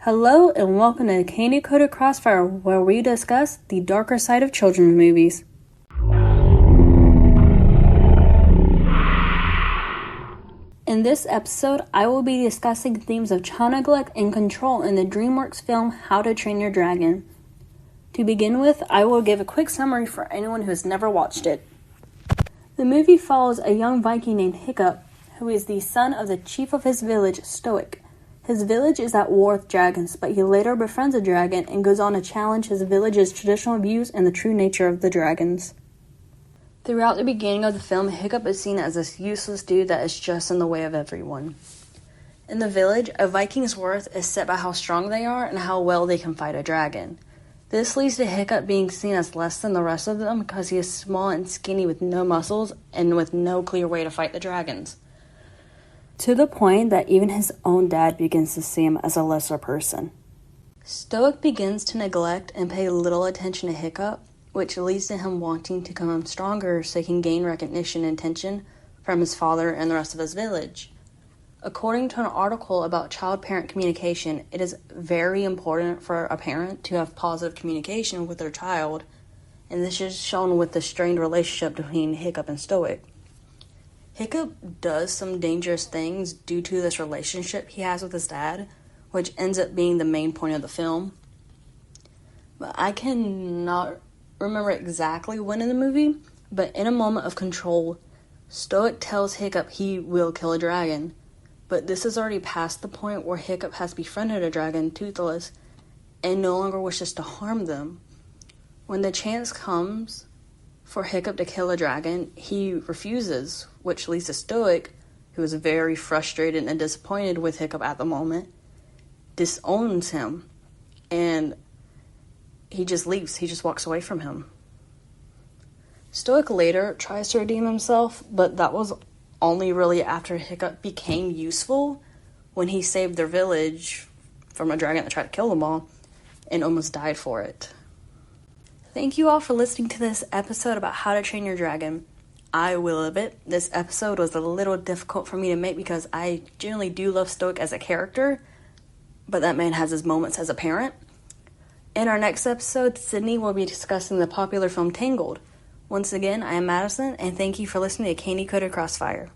Hello and welcome to Candy Coated Crossfire, where we discuss the darker side of children's movies. In this episode, I will be discussing themes of child neglect and control in the DreamWorks film How to Train Your Dragon. To begin with, I will give a quick summary for anyone who has never watched it. The movie follows a young Viking named Hiccup, who is the son of the chief of his village, Stoic. His village is at war with dragons, but he later befriends a dragon and goes on to challenge his village's traditional views and the true nature of the dragons. Throughout the beginning of the film, Hiccup is seen as this useless dude that is just in the way of everyone. In the village, a Viking's worth is set by how strong they are and how well they can fight a dragon. This leads to Hiccup being seen as less than the rest of them because he is small and skinny with no muscles and with no clear way to fight the dragons. To the point that even his own dad begins to see him as a lesser person. Stoic begins to neglect and pay little attention to Hiccup, which leads to him wanting to become stronger so he can gain recognition and attention from his father and the rest of his village. According to an article about child-parent communication, it is very important for a parent to have positive communication with their child, and this is shown with the strained relationship between Hiccup and Stoic. Hiccup does some dangerous things due to this relationship he has with his dad, which ends up being the main point of the film. But I cannot remember exactly when in the movie, but in a moment of control, Stoic tells Hiccup he will kill a dragon. But this is already past the point where Hiccup has befriended a dragon, Toothless, and no longer wishes to harm them. When the chance comes for Hiccup to kill a dragon, he refuses, which leads to Stoic, who is very frustrated and disappointed with Hiccup at the moment, disowns him, and he just leaves. He just walks away from him. Stoic later tries to redeem himself, but that was only really after Hiccup became useful when he saved their village from a dragon that tried to kill them all and almost died for it. Thank you all for listening to this episode about How to Train Your Dragon. I will admit this episode was a little difficult for me to make because I generally do love Stoic as a character, but that man has his moments as a parent. In our next episode, Sydney will be discussing the popular film Tangled. Once again, I am Madison, and thank you for listening to Candy Coated Crossfire.